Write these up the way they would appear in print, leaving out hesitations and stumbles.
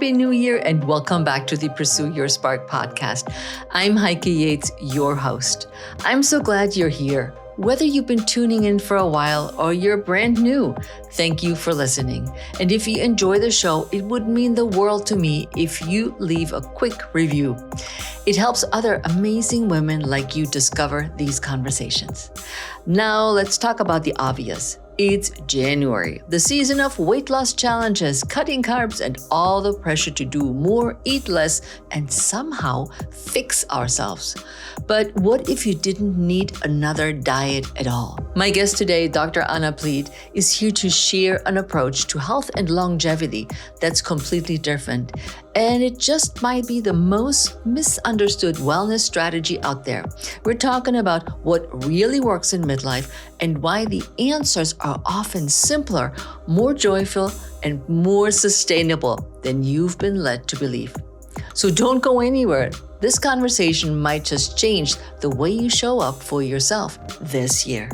Happy New Year and welcome back to the Pursue Your Spark podcast. I'm Heike Yates, your host. I'm so glad you're here. Whether you've been tuning in for a while or you're brand new, thank you for listening. And if you enjoy the show, it would mean the world to me if you leave a quick review. It helps other amazing women like you discover these conversations. Now let's talk about the obvious. It's January, the season of weight loss challenges, cutting carbs, and all the pressure to do more, eat less, and somehow fix ourselves. But what if you didn't need another diet at all? My guest today, Dr. Anna Pleet, is here to share an approach to health and longevity that's completely different. And it just might be the most misunderstood wellness strategy out there. We're talking about what really works in midlife and why the answers are often simpler, more joyful, and more sustainable than you've been led to believe. So don't go anywhere. This conversation might just change the way you show up for yourself this year.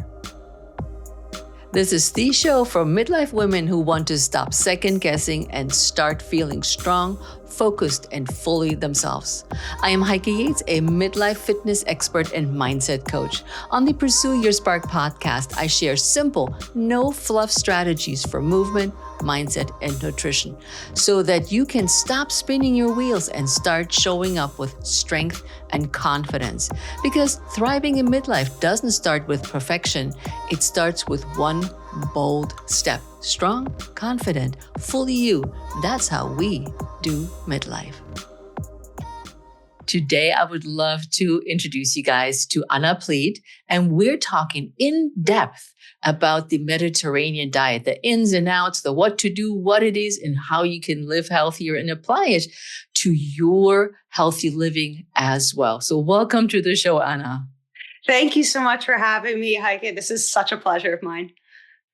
This is the show for midlife women who want to stop second guessing and start feeling strong, focused, and fully themselves. I am Heike Yates, a midlife fitness expert and mindset coach. On the Pursue Your Spark podcast, I share simple, no fluff strategies for movement, mindset, and nutrition so that you can stop spinning your wheels and start showing up with strength and confidence. Because thriving in midlife doesn't start with perfection. It starts with one bold step. Strong, confident, fully you. That's how we do midlife. Today, I would love to introduce you guys to Anna Pleet, and we're talking in depth about the Mediterranean diet, the ins and outs, the what to do, what it is, and how you can live healthier and apply it to your healthy living as well. So welcome to the show, Anna. Thank you so much for having me, Heike. This is such a pleasure of mine.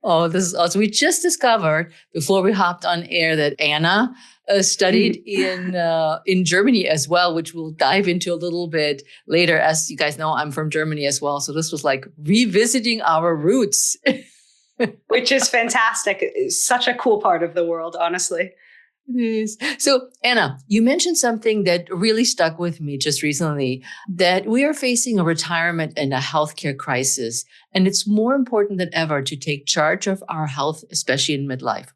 Oh, this is awesome. We just discovered before we hopped on air that Anna studied in Germany as well, which we'll dive into a little bit later. As you guys know, I'm from Germany as well. So this was like revisiting our roots. Which is fantastic. It's such a cool part of the world, honestly. It is. So, Anna, you mentioned something that really stuck with me just recently, that we are facing a retirement and a healthcare crisis, and it's more important than ever to take charge of our health, especially in midlife.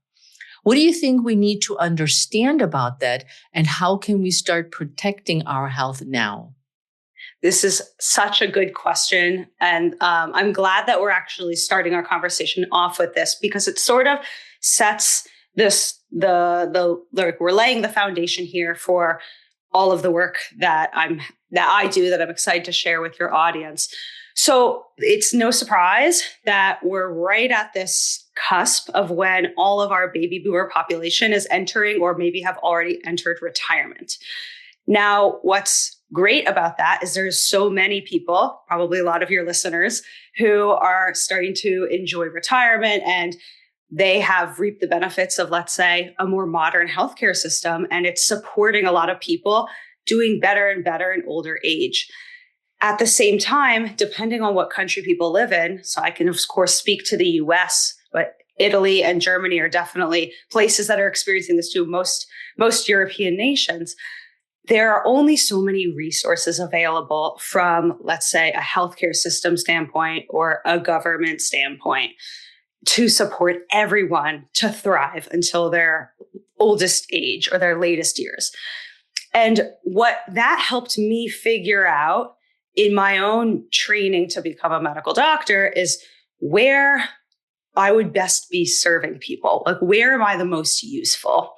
What do you think we need to understand about that, and how can we start protecting our health now? This is such a good question, and I'm glad that we're actually starting our conversation off with this because it sort of sets we're laying the foundation here for all of the work that I do that I'm excited to share with your audience. So it's no surprise that we're right at this cusp of when all of our baby boomer population is entering or maybe have already entered retirement. Now, what's great about that is there's so many people, probably a lot of your listeners, who are starting to enjoy retirement and they have reaped the benefits of, let's say, a more modern healthcare system, and it's supporting a lot of people doing better and better in older age. At the same time, depending on what country people live in, so I can, of course, speak to the US, but Italy and Germany are definitely places that are experiencing this too, most European nations. There are only so many resources available from, let's say, a healthcare system standpoint or a government standpoint to support everyone to thrive until their oldest age or their latest years. And what that helped me figure out in my own training to become a medical doctor is where I would best be serving people. Like, where am I the most useful?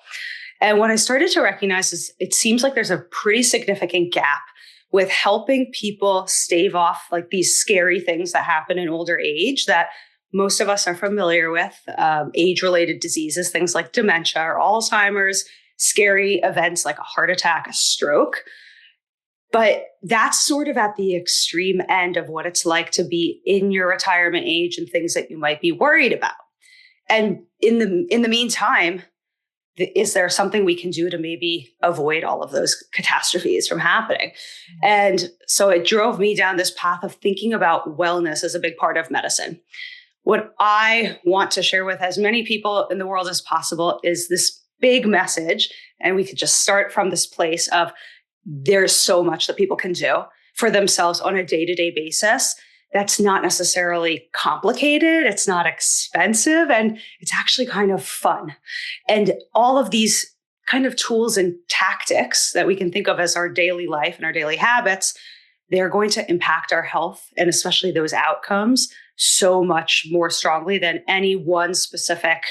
And what I started to recognize is it seems like there's a pretty significant gap with helping people stave off like these scary things that happen in older age that most of us are familiar with, age-related diseases, things like dementia or Alzheimer's, scary events like a heart attack, a stroke. But that's sort of at the extreme end of what it's like to be in your retirement age and things that you might be worried about. And in the meantime, is there something we can do to maybe avoid all of those catastrophes from happening? And so it drove me down this path of thinking about wellness as a big part of medicine. What I want to share with as many people in the world as possible is this big message. And we could just start from this place of there's so much that people can do for themselves on a day-to-day basis. That's not necessarily complicated. It's not expensive. And it's actually kind of fun. And all of these kind of tools and tactics that we can think of as our daily life and our daily habits, they're going to impact our health and especially those outcomes so much more strongly than any one specific,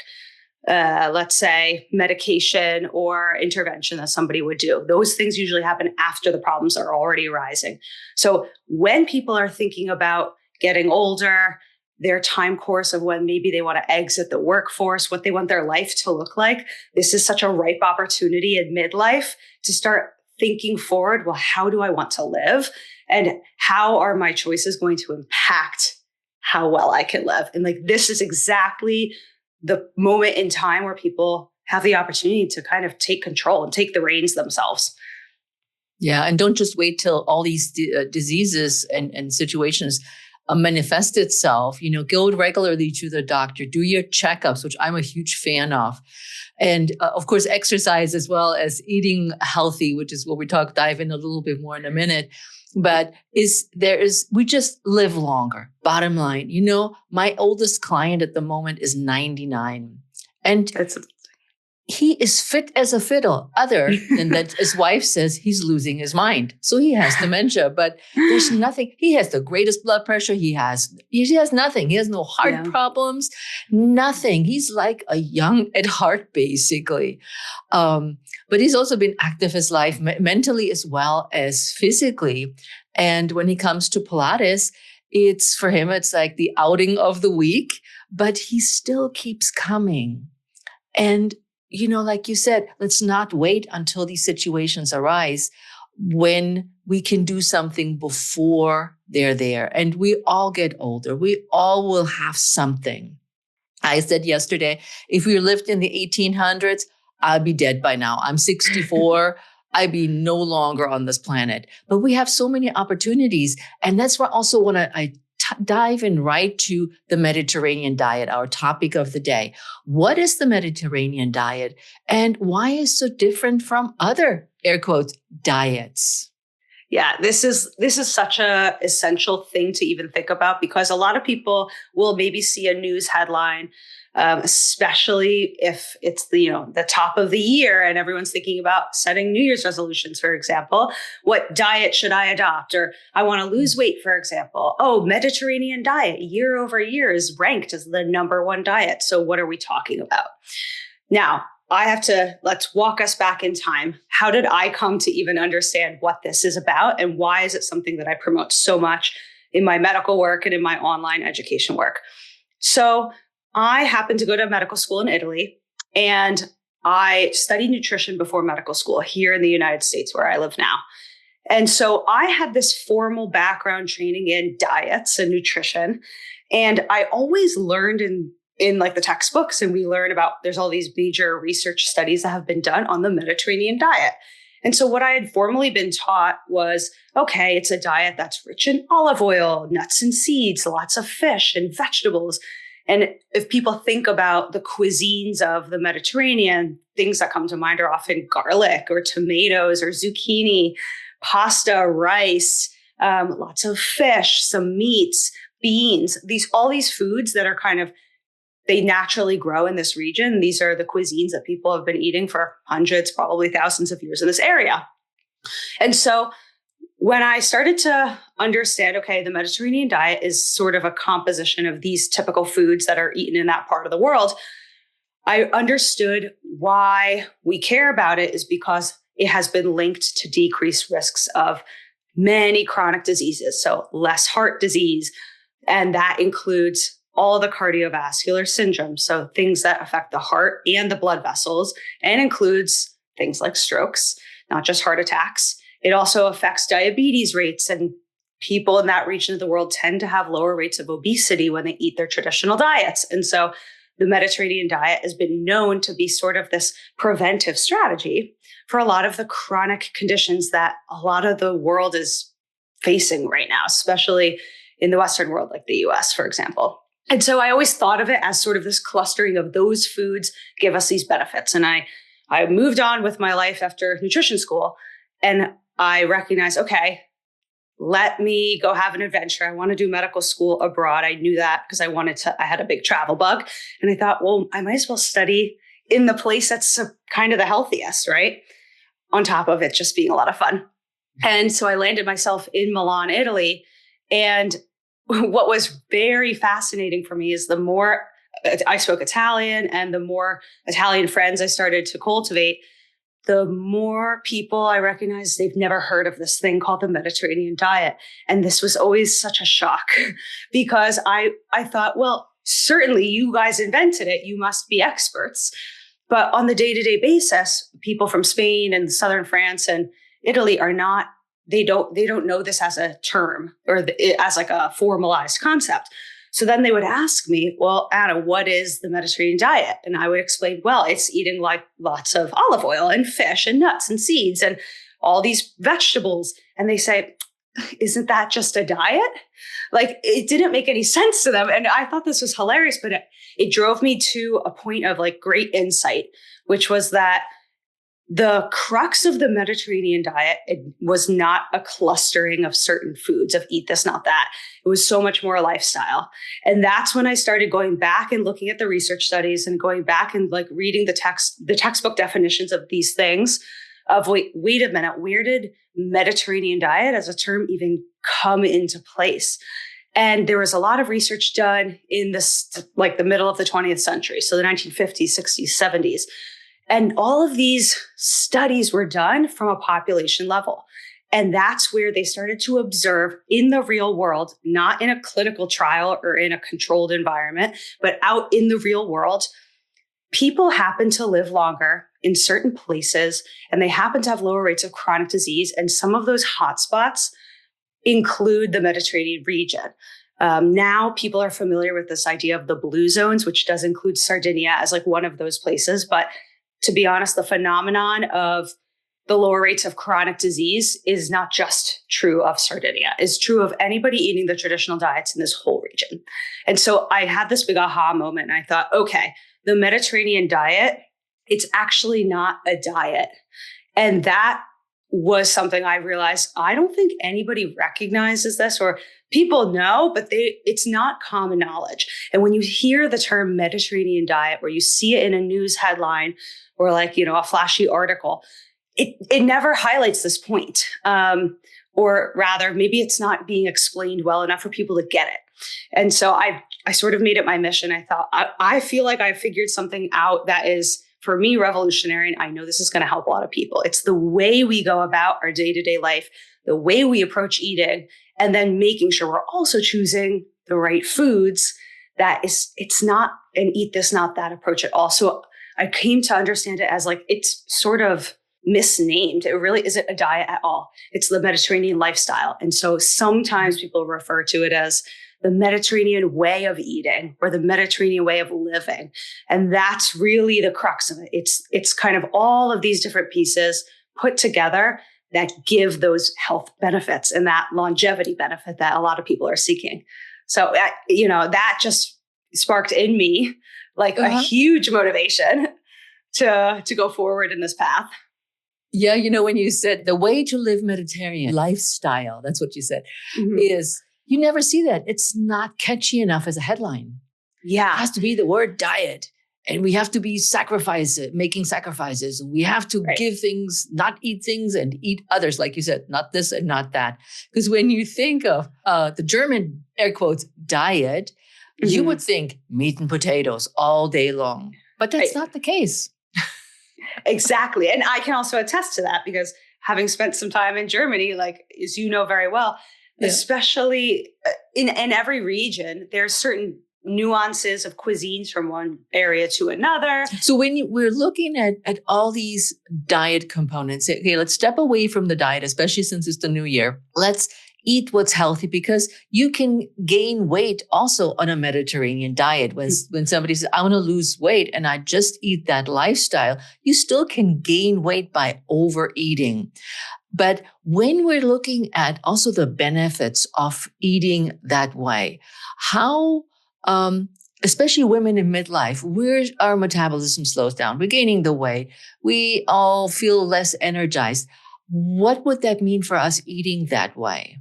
let's say, medication or intervention that somebody would do. Those things usually happen after the problems are already arising. So when people are thinking about getting older, their time course of when maybe they want to exit the workforce, what they want their life to look like, this is such a ripe opportunity in midlife to start thinking forward. Well, how do I want to live? And how are my choices going to impact how well I can live? And like, this is exactly the moment in time where people have the opportunity to kind of take control and take the reins themselves. Yeah. And don't just wait till all these diseases and situations manifest itself. Go regularly to the doctor, do your checkups, which I'm a huge fan of. And of course, exercise as well as eating healthy, which is what dive in a little bit more in a minute. But we just live longer. Bottom line, my oldest client at the moment is 99. And he is fit as a fiddle, other than that his wife says he's losing his mind. So he has dementia, but there's nothing. He has the greatest blood pressure. He has nothing. He has no heart problems, nothing. He's like a young at heart, basically. But he's also been active his life, mentally as well as physically. And when he comes to Pilates, for him, it's like the outing of the week, but he still keeps coming. And like you said, let's not wait until these situations arise when we can do something before they're there. And we all get older. We all will have something. I said yesterday, if we lived in the 1800s, I'd be dead by now. I'm 64. I'd be no longer on this planet. But we have so many opportunities. And that's why also when I dive in right to the Mediterranean diet, our topic of the day. What is the Mediterranean diet and why is it so different from other, air quotes, diets? Yeah, this is such a essential thing to even think about, because a lot of people will maybe see a news headline, especially if it's the top of the year and everyone's thinking about setting New Year's resolutions, for example. What diet should I adopt? Or I want to lose weight, for example. Oh, Mediterranean diet year over year is ranked as the number one diet. So what are we talking about? Now, let's walk us back in time. How did I come to even understand what this is about? And why is it something that I promote so much in my medical work and in my online education work? So I happened to go to medical school in Italy, and I studied nutrition before medical school here in the United States, where I live now. And so I had this formal background training in diets and nutrition. And I always learned in like the textbooks, and we learn about, there's all these major research studies that have been done on the Mediterranean diet. And so what I had formally been taught was, okay, it's a diet that's rich in olive oil, nuts and seeds, lots of fish and vegetables. And if people think about the cuisines of the Mediterranean, things that come to mind are often garlic or tomatoes or zucchini, pasta, rice, lots of fish, some meats, beans, all these foods that are they naturally grow in this region. These are the cuisines that people have been eating for hundreds, probably thousands of years in this area. And so when I started to understand, okay, the Mediterranean diet is sort of a composition of these typical foods that are eaten in that part of the world, I understood why we care about it is because it has been linked to decreased risks of many chronic diseases. So less heart disease, and that includes all the cardiovascular syndromes. So things that affect the heart and the blood vessels, and includes things like strokes, not just heart attacks. It also affects diabetes rates, and people in that region of the world tend to have lower rates of obesity when they eat their traditional diets. And so the Mediterranean diet has been known to be sort of this preventive strategy for a lot of the chronic conditions that a lot of the world is facing right now, especially in the Western world, like the US, for example. And so I always thought of it as sort of this clustering of those foods give us these benefits. And I I moved on with my life after nutrition school, and I recognized, okay, let me go have an adventure. I want to do medical school abroad. I knew that because I had a big travel bug. And I thought, well, I might as well study in the place that's kind of the healthiest, right? On top of it just being a lot of fun. And so I landed myself in Milan, Italy. And what was very fascinating for me is the more I spoke Italian and the more Italian friends I started to cultivate, the more people I recognized they've never heard of this thing called the Mediterranean diet. And this was always such a shock because I thought, well, certainly you guys invented it. You must be experts. But on the day-to-day basis, people from Spain and southern France and Italy are not, they don't know this as a term or as like a formalized concept. So then they would ask me, well, Anna, what is the Mediterranean diet? And I would explain, well, it's eating like lots of olive oil and fish and nuts and seeds and all these vegetables. And they say, isn't that just a diet? Like it didn't make any sense to them. And I thought this was hilarious, but it drove me to a point of like great insight, which was that the crux of the Mediterranean diet, it was not a clustering of certain foods of eat this, not that. It was so much more a lifestyle. And that's when I started going back and looking at the research studies and going back and like reading the textbook definitions of these things of wait a minute, where did Mediterranean diet as a term even come into place? And there was a lot of research done in this, like the middle of the 20th century. So the 1950s, 60s, 70s. And all of these studies were done from a population level. And that's where they started to observe in the real world, not in a clinical trial or in a controlled environment, but out in the real world, people happen to live longer in certain places, and they happen to have lower rates of chronic disease. And some of those hotspots include the Mediterranean region. Now people are familiar with this idea of the blue zones, which does include Sardinia as like one of those places. But to be honest, the phenomenon of the lower rates of chronic disease is not just true of Sardinia, it's true of anybody eating the traditional diets in this whole region. And so I had this big aha moment and I thought, okay, the Mediterranean diet, it's actually not a diet. And that was something I realized, I don't think anybody recognizes this, or people know, but it's not common knowledge. And when you hear the term Mediterranean diet, or you see it in a news headline or like, a flashy article, it never highlights this point. Or rather, maybe it's not being explained well enough for people to get it. And so I sort of made it my mission. I thought, I feel like I figured something out that is, for me, revolutionary. And I know this is going to help a lot of people. It's the way we go about our day-to-day life, the way we approach eating, and then making sure we're also choosing the right foods. It's not an eat this, not that approach at all. So I came to understand it as like, it's sort of misnamed. It really isn't a diet at all. It's the Mediterranean lifestyle. And so sometimes people refer to it as the Mediterranean way of eating or the Mediterranean way of living. And that's really the crux of it. It's kind of all of these different pieces put together that give those health benefits and that longevity benefit that a lot of people are seeking. So, that just sparked in me like a huge motivation to go forward in this path. Yeah, when you said the way to live Mediterranean lifestyle, that's what you said, is you never see that. It's not catchy enough as a headline. Yeah. It has to be the word diet. And we have to be making sacrifices. We have to give things, not eat things and eat others. Like you said, not this and not that. Because when you think of the German, air quotes, diet, you would think meat and potatoes all day long. But that's not the case. Exactly. And I can also attest to that because having spent some time in Germany, like, as you know very well, especially in every region, there's certain nuances of cuisines from one area to another. So when we're looking at all these diet components, okay, let's step away from the diet, especially since it's the new year. Let's eat what's healthy because you can gain weight also on a Mediterranean diet. When somebody says, I want to lose weight and I just eat that lifestyle, you still can gain weight by overeating. But when we're looking at also the benefits of eating that way, how especially women in midlife, where our metabolism slows down, we're gaining the weight, we all feel less energized. What would that mean for us eating that way?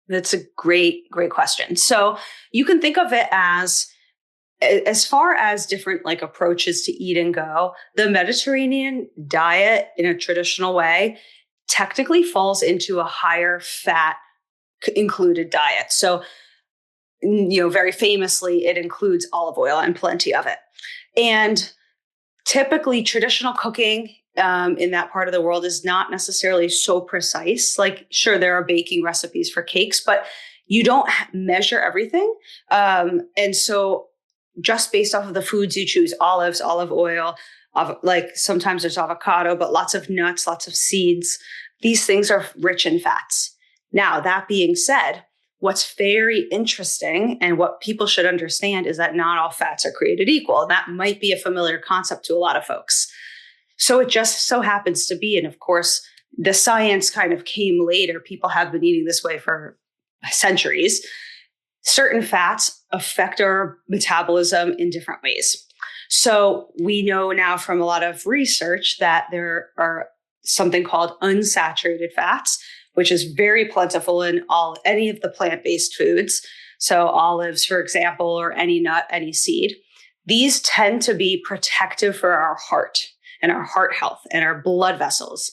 That's a great, great question. So you can think of it as far as different like approaches to eat and go, the Mediterranean diet in a traditional way technically falls into a higher fat included diet. So, very famously, it includes olive oil and plenty of it. And typically traditional cooking in that part of the world is not necessarily so precise. Like, sure, there are baking recipes for cakes, but you don't measure everything. And so just based off of the foods you choose, olives, olive oil, like sometimes there's avocado, but lots of nuts, lots of seeds. These things are rich in fats. Now, that being said, what's very interesting and what people should understand is that not all fats are created equal. And that might be a familiar concept to a lot of folks. So it just so happens to be, and of course, the science kind of came later. People have been eating this way for centuries. Certain fats affect our metabolism in different ways. So we know now from a lot of research that there are something called unsaturated fats, which is very plentiful in any of the plant-based foods. So olives, for example, or any nut, any seed. These tend to be protective for our heart and our heart health and our blood vessels.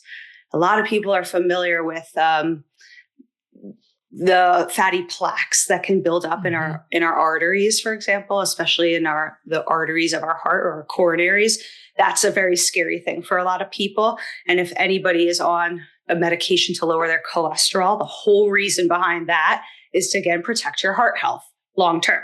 A lot of people are familiar with the fatty plaques that can build up in our arteries, for example, especially in the arteries of our heart or our coronaries. That's a very scary thing for a lot of people. And if anybody is on a medication to lower their cholesterol, the whole reason behind that is to, again, protect your heart health long term.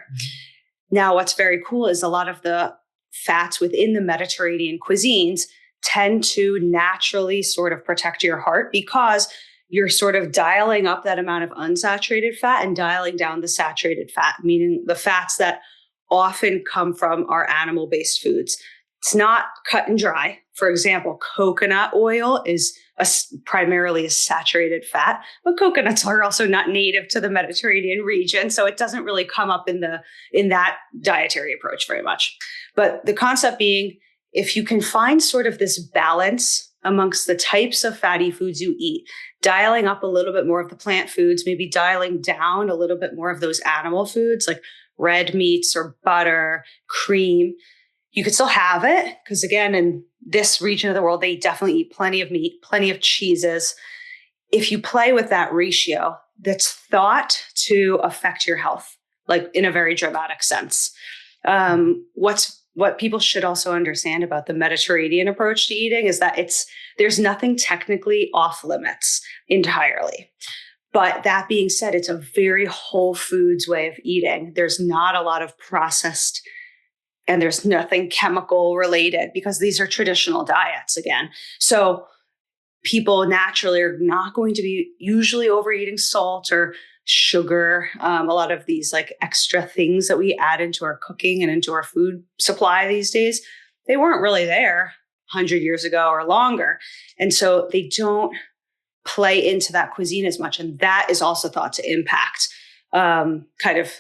Now, what's very cool is a lot of the fats within the Mediterranean cuisines tend to naturally sort of protect your heart because you're sort of dialing up that amount of unsaturated fat and dialing down the saturated fat, meaning the fats that often come from our animal-based foods. It's not cut and dry. For example, coconut oil is primarily a saturated fat, but coconuts are also not native to the Mediterranean region, so it doesn't really come up in that dietary approach very much. But the concept being, if you can find sort of this balance amongst the types of fatty foods you eat, dialing up a little bit more of the plant foods, maybe dialing down a little bit more of those animal foods like red meats or butter, cream. You could still have it because, again, in this region of the world, they definitely eat plenty of meat, plenty of cheeses. If you play with that ratio, that's thought to affect your health, like in a very dramatic sense. What people should also understand about the Mediterranean approach to eating is that there's nothing technically off limits entirely. But that being said, it's a very whole foods way of eating. There's not a lot of processed and there's nothing chemical related because these are traditional diets again. So people naturally are not going to be usually overeating salt or sugar, a lot of these like extra things that we add into our cooking and into our food supply these days, they weren't really there 100 years ago or longer. And so they don't play into that cuisine as much. And that is also thought to impact kind of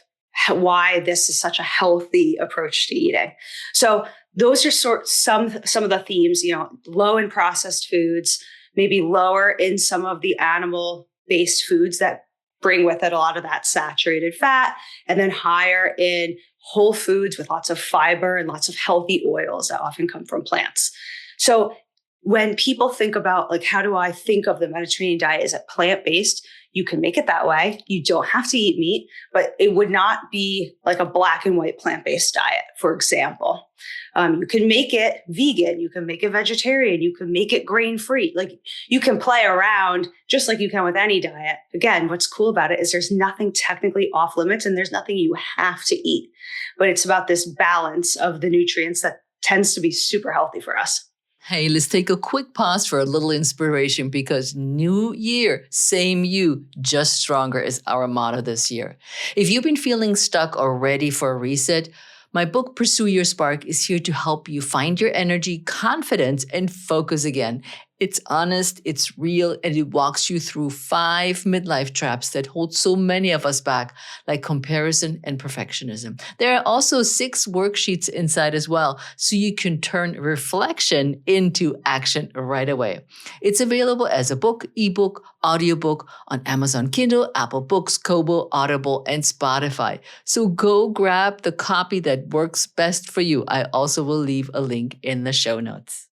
why this is such a healthy approach to eating. So those are some of the themes, low in processed foods, maybe lower in some of the animal-based foods that bring with it a lot of that saturated fat, and then higher in whole foods with lots of fiber and lots of healthy oils that often come from plants. So when people think about like, how do I think of the Mediterranean diet? Is it plant-based? You can make it that way. You don't have to eat meat, but it would not be like a black and white plant-based diet, for example. You can make it vegan. You can make it vegetarian. You can make it grain-free. Like you can play around just like you can with any diet. Again, what's cool about it is there's nothing technically off limits and there's nothing you have to eat, but it's about this balance of the nutrients that tends to be super healthy for us. Hey, let's take a quick pause for a little inspiration because new year, same you, just stronger is our motto this year. If you've been feeling stuck or ready for a reset, my book, Pursue Your Spark, is here to help you find your energy, confidence, and focus again. It's honest, it's real, and it walks you through 5 midlife traps that hold so many of us back, like comparison and perfectionism. There are also 6 worksheets inside as well, so you can turn reflection into action right away. It's available as a book, ebook, audiobook on Amazon Kindle, Apple Books, Kobo, Audible, and Spotify. So go grab the copy that works best for you. I also will leave a link in the show notes.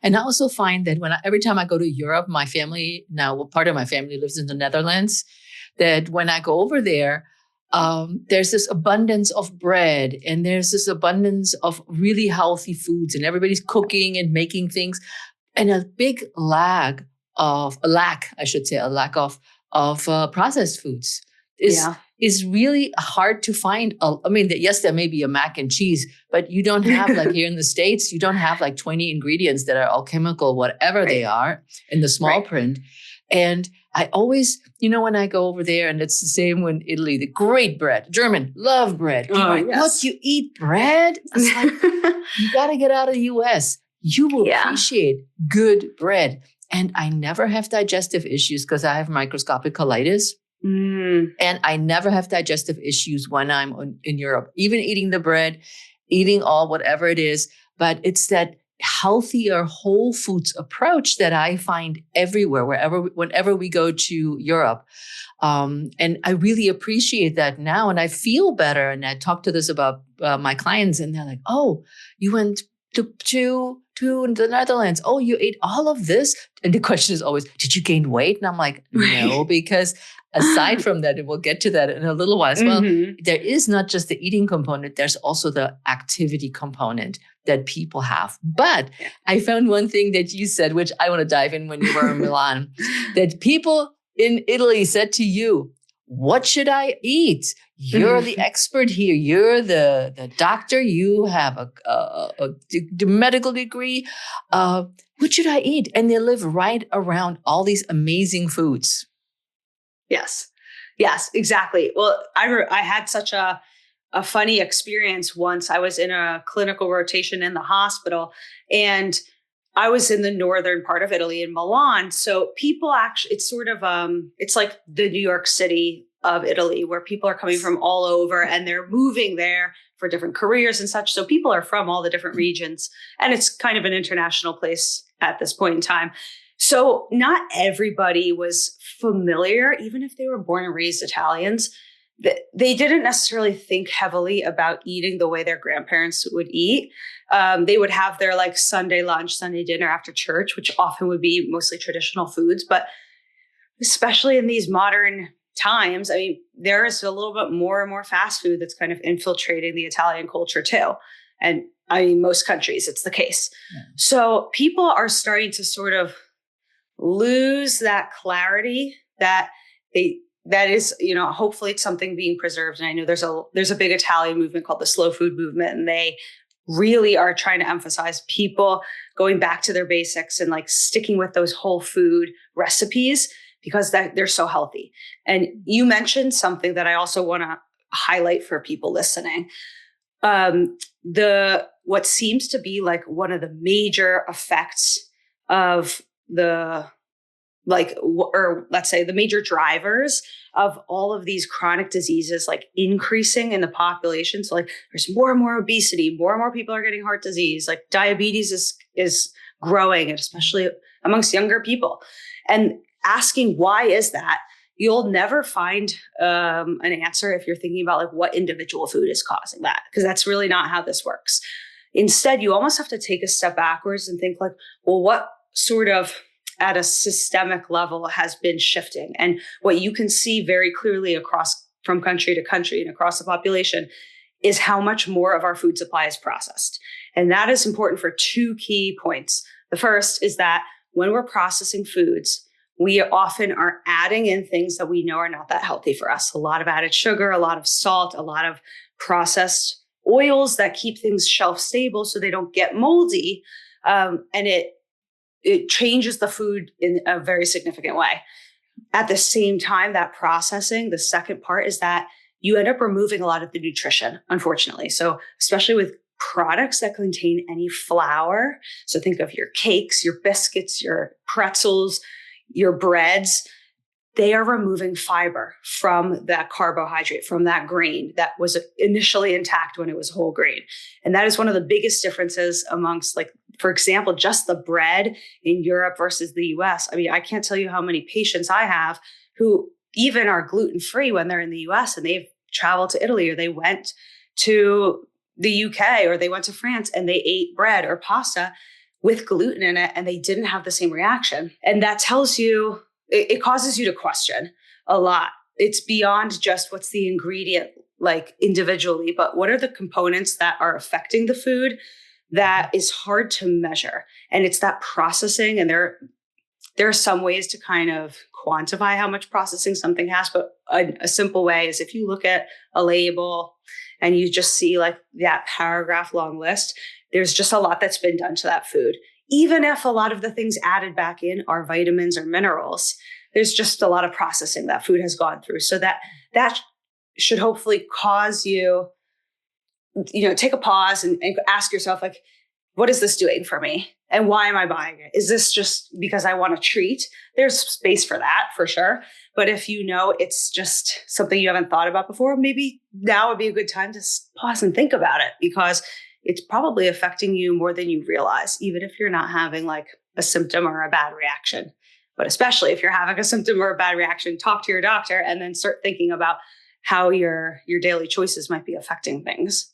And I also find that every time I go to Europe, my family now, well, part of my family lives in the Netherlands, that when I go over there, there's this abundance of bread and there's this abundance of really healthy foods and everybody's cooking and making things, and a big lack of processed foods is really hard to find. I mean, yes, there may be a mac and cheese, but you don't have, like here in the States, you don't have like 20 ingredients that are all chemical, whatever they are, in the small print. And I always, when I go over there, and it's the same when Italy, the great bread, German, love bread. What, you eat bread? It's like, you got to get out of the US. You will appreciate good bread. And I never have digestive issues because I have microscopic colitis. And I never have digestive issues when I'm in Europe, even eating the bread, eating all whatever it is. But it's that healthier whole foods approach that I find everywhere, whenever we go to Europe. And I really appreciate that now. And I feel better. And I talk to this about my clients, and they're like, oh, you went to the Netherlands. Oh, you ate all of this? And the question is always, did you gain weight? And I'm like, no, because aside from that, and we'll get to that in a little while as well, there is not just the eating component, there's also the activity component that people have. But I found one thing that you said, which I want to dive in when you were in Milan, that people in Italy said to you, what should I eat? You're the expert here. You're the doctor. You have a medical degree. What should I eat? And they live right around all these amazing foods. Yes, exactly. Well, I had such a funny experience once. I was in a clinical rotation in the hospital, and I was in the northern part of Italy in Milan. So people actually, it's sort of, it's like the New York City of Italy, where people are coming from all over and they're moving there for different careers and such. So people are from all the different regions, and it's kind of an international place at this point in time. So not everybody was familiar, even if they were born and raised Italians. They didn't necessarily think heavily about eating the way their grandparents would eat. They would have their like Sunday lunch, Sunday dinner after church, which often would be mostly traditional foods. But especially in these modern times, I mean, there is a little bit more and more fast food that's kind of infiltrating the Italian culture too. And I mean, most countries, it's the case. Yeah. So people are starting to sort of lose that clarity that is, hopefully it's something being preserved. And I know there's a big Italian movement called the slow food movement, and they really are trying to emphasize people going back to their basics and like sticking with those whole food recipes because they're so healthy. And you mentioned something that I also want to highlight for people listening. What seems to be like one of the major effects of let's say the major drivers of all of these chronic diseases, like increasing in the population. So like there's more and more obesity, more and more people are getting heart disease, like diabetes is growing, and especially amongst younger people. And asking why is that, you'll never find an answer if you're thinking about like what individual food is causing that, because that's really not how this works. Instead, you almost have to take a step backwards and think like, well, what sort of at a systemic level has been shifting? And what you can see very clearly from country to country and across the population is how much more of our food supply is processed. And that is important for 2 key points. The first is that when we're processing foods, we often are adding in things that we know are not that healthy for us. A lot of added sugar, a lot of salt, a lot of processed oils that keep things shelf stable so they don't get moldy. And it changes the food in a very significant way. At the same time, that processing, the second part is that you end up removing a lot of the nutrition, unfortunately. So especially with products that contain any flour. So think of your cakes, your biscuits, your pretzels, your breads. They are removing fiber from that carbohydrate, from that grain that was initially intact when it was whole grain. And that is one of the biggest differences amongst, like, for example, just the bread in Europe versus the US. I mean, I can't tell you how many patients I have who even are gluten-free when they're in the US and they've traveled to Italy, or they went to the UK, or they went to France and they ate bread or pasta with gluten in it and they didn't have the same reaction. And that tells you, it causes you to question a lot. It's beyond just what's the ingredient like individually, but what are the components that are affecting the food that is hard to measure? And it's that processing. And there are some ways to kind of quantify how much processing something has, but a simple way is if you look at a label and you just see like that paragraph long list, there's just a lot that's been done to that food. Even if a lot of the things added back in are vitamins or minerals, there's just a lot of processing that food has gone through. So that should hopefully cause you, take a pause and ask yourself, like, what is this doing for me? And why am I buying it? Is this just because I want a treat? There's space for that, for sure. But if it's just something you haven't thought about before, maybe now would be a good time to pause and think about it, because it's probably affecting you more than you realize, even if you're not having like a symptom or a bad reaction. But especially if you're having a symptom or a bad reaction, talk to your doctor and then start thinking about how your daily choices might be affecting things.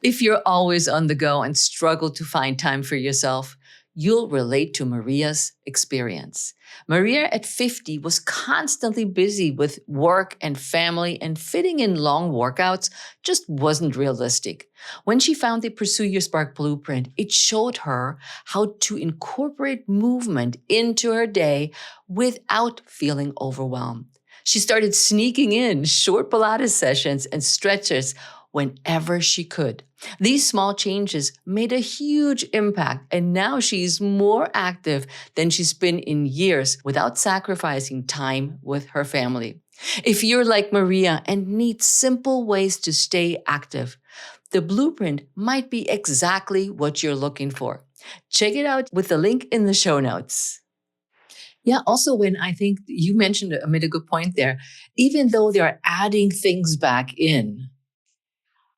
If you're always on the go and struggle to find time for yourself, you'll relate to Maria's experience. Maria at 50 was constantly busy with work and family, and fitting in long workouts just wasn't realistic. When she found the Pursue Your Spark blueprint, it showed her how to incorporate movement into her day without feeling overwhelmed. She started sneaking in short Pilates sessions and stretches whenever she could. These small changes made a huge impact, and now she's more active than she's been in years without sacrificing time with her family. If you're like Maria and need simple ways to stay active, the blueprint might be exactly what you're looking for. Check it out with the link in the show notes. Yeah, also when I think you made a good point there, even though they're adding things back in,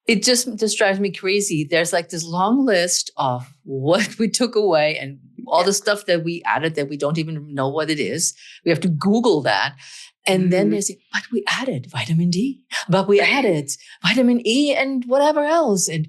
it just drives me crazy. There's like this long list of what we took away and all the stuff that we added that we don't even know what it is. We have to Google that. And then they say, but we added vitamin D, but we added vitamin E and whatever else. And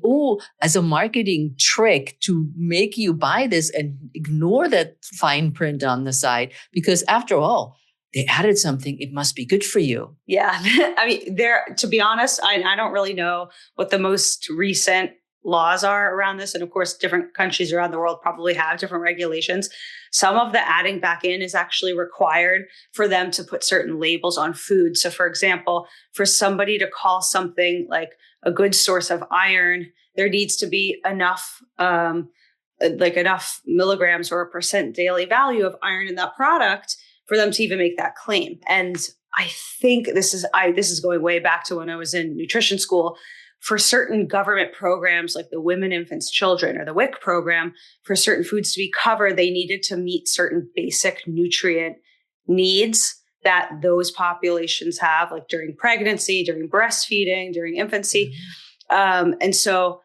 as a marketing trick to make you buy this and ignore that fine print on the side, because after all, they added something, it must be good for you. Yeah. I mean, to be honest, I don't really know what the most recent laws are around this. And of course, different countries around the world probably have different regulations. Some of the adding back in is actually required for them to put certain labels on food. So for example, for somebody to call something like a good source of iron, there needs to be enough milligrams or a percent daily value of iron in that product for them to even make that claim. And I think this is going way back to when I was in nutrition school. For certain government programs like the Women, Infants, Children, or the WIC program, for certain foods to be covered, they needed to meet certain basic nutrient needs that those populations have, like during pregnancy, during breastfeeding, during infancy. And so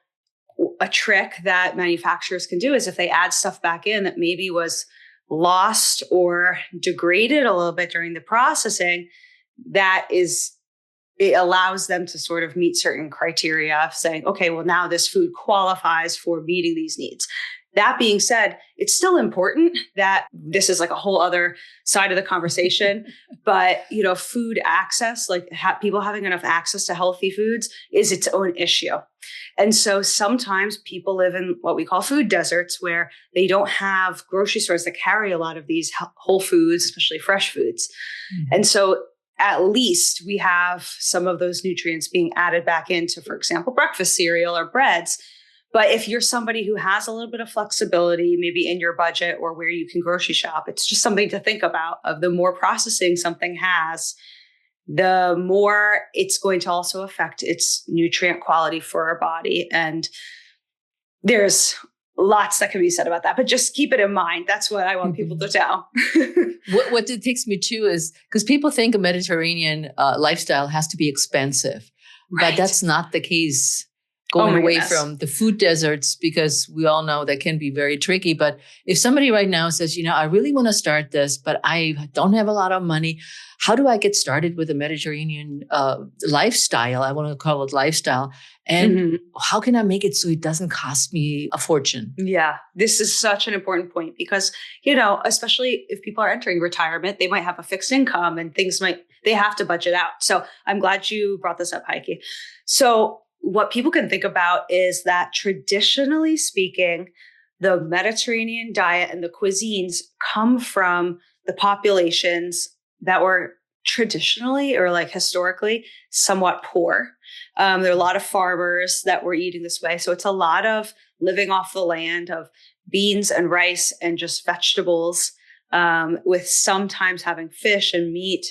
a trick that manufacturers can do is if they add stuff back in that maybe was lost or degraded a little bit during the processing, it allows them to sort of meet certain criteria of saying, okay, well, now this food qualifies for meeting these needs. That being said, it's still important that this is like a whole other side of the conversation, but food access, like people having enough access to healthy foods is its own issue. And so sometimes people live in what we call food deserts, where they don't have grocery stores that carry a lot of these whole foods, especially fresh foods. Mm-hmm. And so at least we have some of those nutrients being added back into, for example, breakfast cereal or breads. But if you're somebody who has a little bit of flexibility, maybe in your budget or where you can grocery shop, it's just something to think about. Of the more processing something has, the more it's going to also affect its nutrient quality for our body. And There's lots that can be said about that, but just keep it in mind. That's what I want people to tell. What it takes me to is because people think a Mediterranean lifestyle has to be expensive, but that's not the case. Going away from the food deserts, because we all know that can be very tricky. But if somebody right now says, I really want to start this, but I don't have a lot of money, how do I get started with a Mediterranean lifestyle? I want to call it lifestyle. And how can I make it so it doesn't cost me a fortune? Yeah, this is such an important point because, especially if people are entering retirement, they might have a fixed income and they have to budget out. So I'm glad you brought this up, Heike. So what people can think about is that traditionally speaking, the Mediterranean diet and the cuisines come from the populations that were traditionally or like historically somewhat poor. There are a lot of farmers that were eating this way. So it's a lot of living off the land of beans and rice and just vegetables, with sometimes having fish and meat.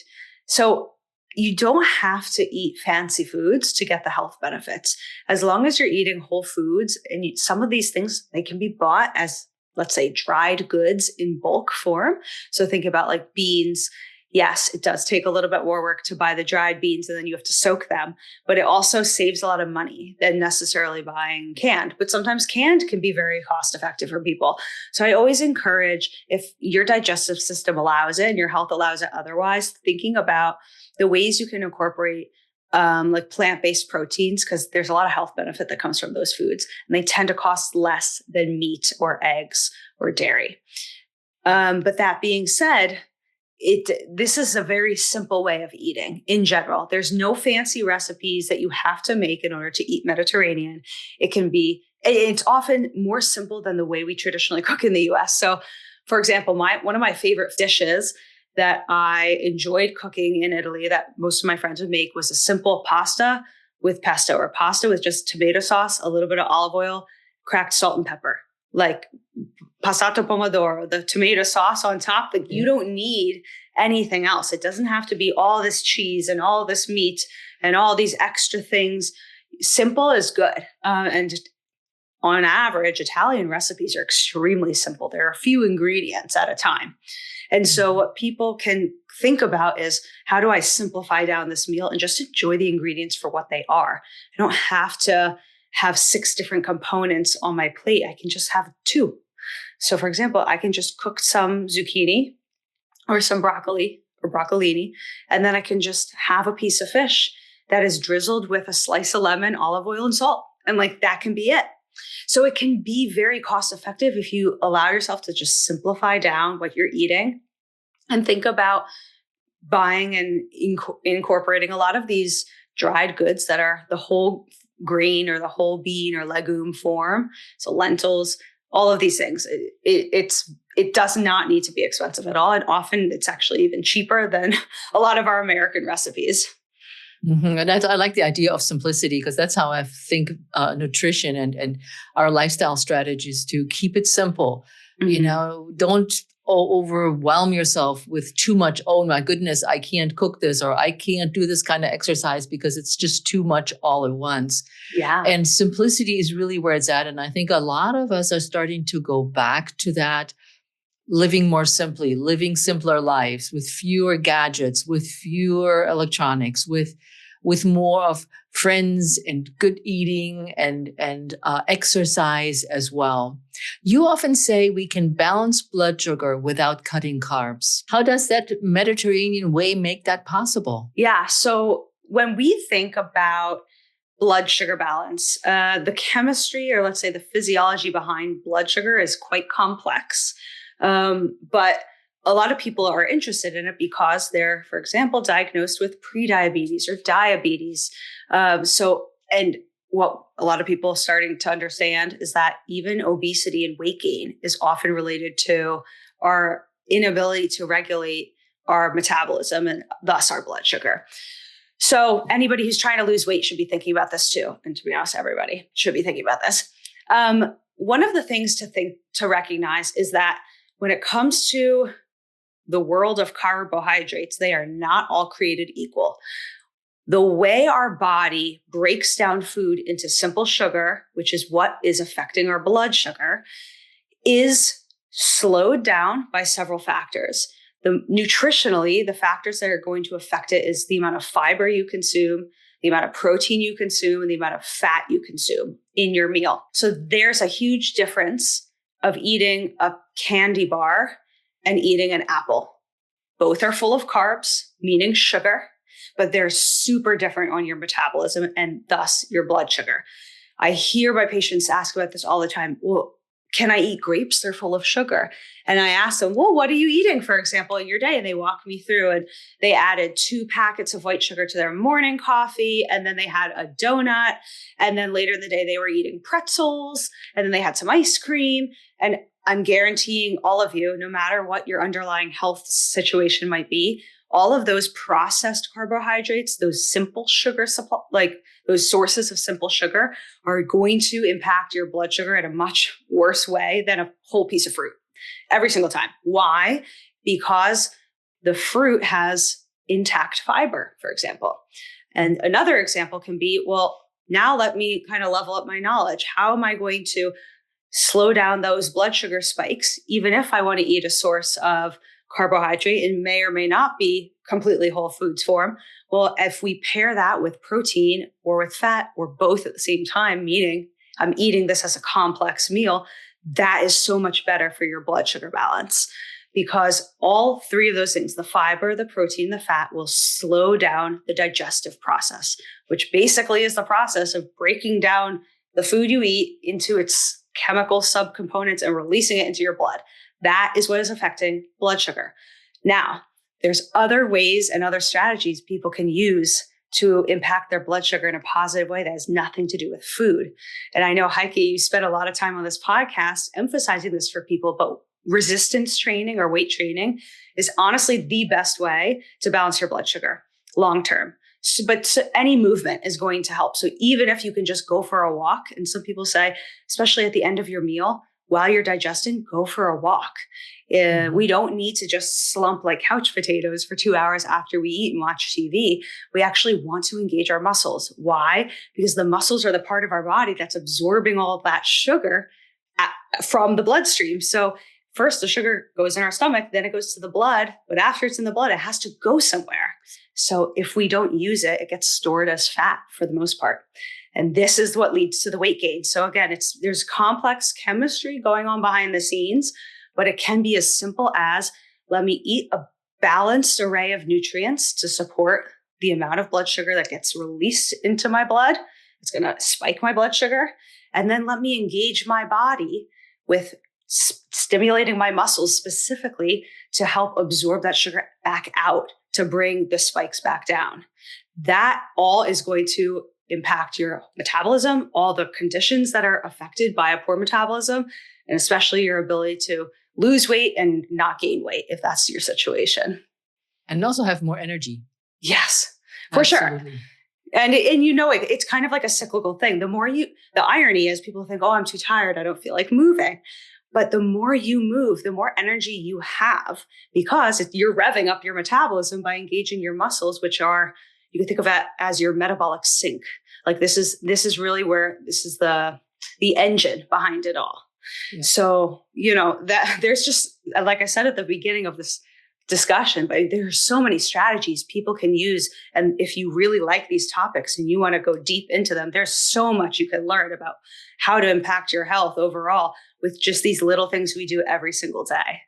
So you don't have to eat fancy foods to get the health benefits. As long as you're eating whole foods, and some of these things, they can be bought as, let's say, dried goods in bulk form. So think about like beans. Yes, it does take a little bit more work to buy the dried beans and then you have to soak them, but it also saves a lot of money than necessarily buying canned. But sometimes canned can be very cost effective for people. So I always encourage, if your digestive system allows it and your health allows it otherwise, thinking about the ways you can incorporate like plant-based proteins, because there's a lot of health benefit that comes from those foods. And they tend to cost less than meat or eggs or dairy. But that being said, this is a very simple way of eating in general. There's no fancy recipes that you have to make in order to eat Mediterranean. It's often more simple than the way we traditionally cook in the US. So for example, one of my favorite dishes that I enjoyed cooking in Italy that most of my friends would make was a simple pasta with pesto, or pasta with just tomato sauce, a little bit of olive oil, cracked salt and pepper, like passato pomodoro, the tomato sauce on top. Like you don't need anything else. It doesn't have to be all this cheese and all this meat and all these extra things. Simple is good. And on average, Italian recipes are extremely simple. There are a few ingredients at a time. And so what people can think about is, how do I simplify down this meal and just enjoy the ingredients for what they are? I don't have to have 6 different components on my plate. I can just have 2. So for example, I can just cook some zucchini or some broccoli or broccolini, and then I can just have a piece of fish that is drizzled with a slice of lemon, olive oil, and salt. And like that can be it. So it can be very cost effective if you allow yourself to just simplify down what you're eating and think about buying and incorporating a lot of these dried goods that are the whole grain or the whole bean or legume form. So lentils, all of these things. It does not need to be expensive at all. And often it's actually even cheaper than a lot of our American recipes. Mm-hmm. And I like the idea of simplicity, because that's how I think nutrition and our lifestyle strategies, to keep it simple. Mm-hmm. Don't overwhelm yourself with too much. Oh my goodness, I can't cook this, or I can't do this kind of exercise because it's just too much all at once. Yeah. And simplicity is really where it's at. And I think a lot of us are starting to go back to that, living more simply, living simpler lives with fewer gadgets, with fewer electronics, with more of friends and good eating and exercise as well. You often say we can balance blood sugar without cutting carbs. How does that Mediterranean way make that possible? Yeah. So when we think about blood sugar balance, the chemistry, or let's say the physiology behind blood sugar, is quite complex. But a lot of people are interested in it because they're, for example, diagnosed with prediabetes or diabetes. And what a lot of people are starting to understand is that even obesity and weight gain is often related to our inability to regulate our metabolism and thus our blood sugar. So anybody who's trying to lose weight should be thinking about this too. And to be honest, everybody should be thinking about this. One of the things to recognize is that when it comes to the world of carbohydrates, they are not all created equal. The way our body breaks down food into simple sugar, which is what is affecting our blood sugar, is slowed down by several factors. Nutritionally, the factors that are going to affect it is the amount of fiber you consume, the amount of protein you consume, and the amount of fat you consume in your meal. So there's a huge difference of eating a candy bar and eating an apple. Both are full of carbs, meaning sugar, but they're super different on your metabolism and thus your blood sugar. I hear my patients ask about this all the time. Well, can I eat grapes? They're full of sugar. And I ask them, well, what are you eating, for example, in your day? And they walk me through, and they added 2 packets of white sugar to their morning coffee. And then they had a donut. And then later in the day, they were eating pretzels. And then they had some ice cream. And I'm guaranteeing all of you, no matter what your underlying health situation might be, all of those processed carbohydrates, those simple sugar supply, like those sources of simple sugar, are going to impact your blood sugar in a much worse way than a whole piece of fruit every single time. Why? Because the fruit has intact fiber, for example. And another example can be, well, now let me kind of level up my knowledge. How am I going to slow down those blood sugar spikes, even if I want to eat a source of carbohydrate and may or may not be completely whole foods form? Well, if we pair that with protein or with fat or both at the same time, meaning I'm eating this as a complex meal, that is so much better for your blood sugar balance, because all 3 of those things, the fiber, the protein, the fat, will slow down the digestive process, which basically is the process of breaking down the food you eat into its chemical subcomponents and releasing it into your blood. That is what is affecting blood sugar. Now, there's other ways and other strategies people can use to impact their blood sugar in a positive way that has nothing to do with food. And I know, Heike, you spent a lot of time on this podcast emphasizing this for people, but resistance training or weight training is honestly the best way to balance your blood sugar long-term. But any movement is going to help. So even if you can just go for a walk, and some people say, especially at the end of your meal, while you're digesting, go for a walk. We don't need to just slump like couch potatoes for 2 hours after we eat and watch TV. We actually want to engage our muscles. Why? Because the muscles are the part of our body that's absorbing all of that sugar from the bloodstream. So first, the sugar goes in our stomach, then it goes to the blood. But after it's in the blood, it has to go somewhere. So if we don't use it, it gets stored as fat for the most part. And this is what leads to the weight gain. So again, there's complex chemistry going on behind the scenes, but it can be as simple as, let me eat a balanced array of nutrients to support the amount of blood sugar that gets released into my blood. It's going to spike my blood sugar. And then let me engage my body with stimulating my muscles specifically to help absorb that sugar back out, to bring the spikes back down. That all is going to impact your metabolism, all the conditions that are affected by a poor metabolism, and especially your ability to lose weight and not gain weight if that's your situation. And also have more energy. Yes, for Absolutely. sure. And you know, it's kind of like a cyclical thing. The irony is people think, oh, I'm too tired, I don't feel like moving. But the more you move, the more energy you have, because you're revving up your metabolism by engaging your muscles, which are, you can think of it as your metabolic sink. Like this is really where this is the engine behind it all. Yeah. So, you know, that there's just, like I said at the beginning of this discussion, but there's so many strategies people can use. And if you really like these topics and you want to go deep into them, there's so much you can learn about how to impact your health overall with just these little things we do every single day.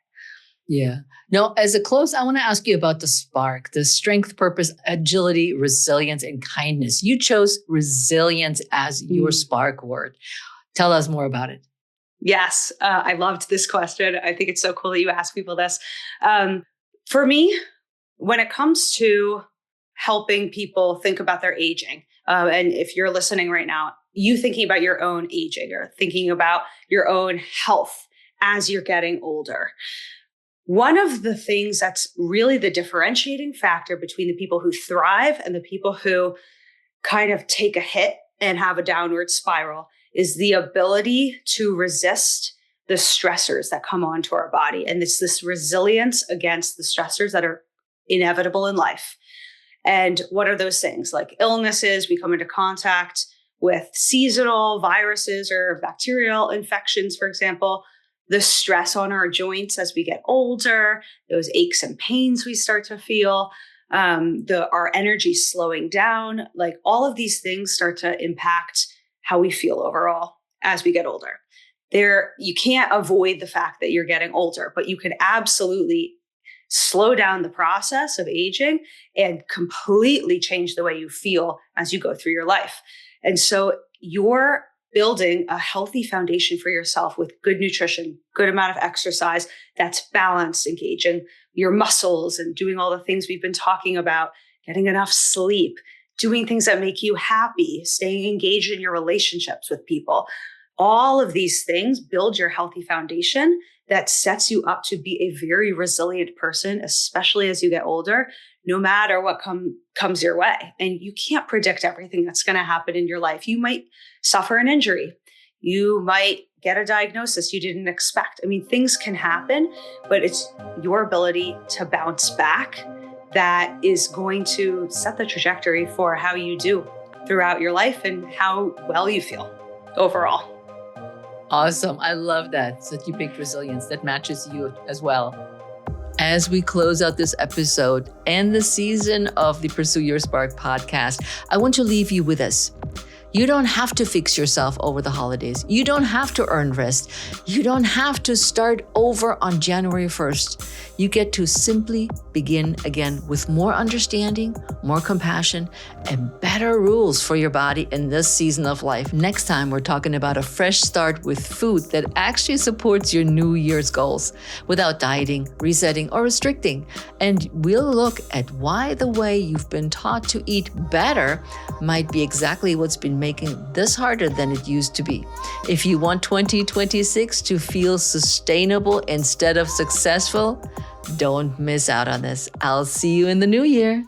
Yeah. Now, as a close, I want to ask you about the spark, the strength, purpose, agility, resilience, and kindness. You chose resilience as your spark word. Tell us more about it. Yes. I loved this question. I think it's so cool that you ask people this. For me, when it comes to helping people think about their aging, and if you're listening right now, you thinking about your own aging or thinking about your own health as you're getting older, one of the things that's really the differentiating factor between the people who thrive and the people who kind of take a hit and have a downward spiral is the ability to resist the stressors that come onto our body. And it's this resilience against the stressors that are inevitable in life. And what are those things? Like illnesses, we come into contact with seasonal viruses or bacterial infections, for example, the stress on our joints as we get older, those aches and pains we start to feel, our energy slowing down, like all of these things start to impact how we feel overall as we get older. You can't avoid the fact that you're getting older, but you can absolutely slow down the process of aging and completely change the way you feel as you go through your life. And so you're building a healthy foundation for yourself with good nutrition, good amount of exercise that's balanced, engaging your muscles and doing all the things we've been talking about, getting enough sleep, doing things that make you happy, staying engaged in your relationships with people. All of these things build your healthy foundation that sets you up to be a very resilient person, especially as you get older, no matter what comes your way. And you can't predict everything that's going to happen in your life. You might suffer an injury. You might get a diagnosis you didn't expect. I mean, things can happen, but it's your ability to bounce back that is going to set the trajectory for how you do throughout your life and how well you feel overall. Awesome. I love that. So you picked resilience. That matches you as well. As we close out this episode and the season of the Pursue Your Spark podcast, I want to leave you with this. You don't have to fix yourself over the holidays. You don't have to earn rest. You don't have to start over on January 1st. You get to simply begin again with more understanding, more compassion, and better rules for your body in this season of life. Next time, we're talking about a fresh start with food that actually supports your New Year's goals without dieting, resetting, or restricting. And we'll look at why the way you've been taught to eat better might be exactly what's been making this harder than it used to be. If you want 2026 to feel sustainable instead of successful, don't miss out on this. I'll see you in the new year.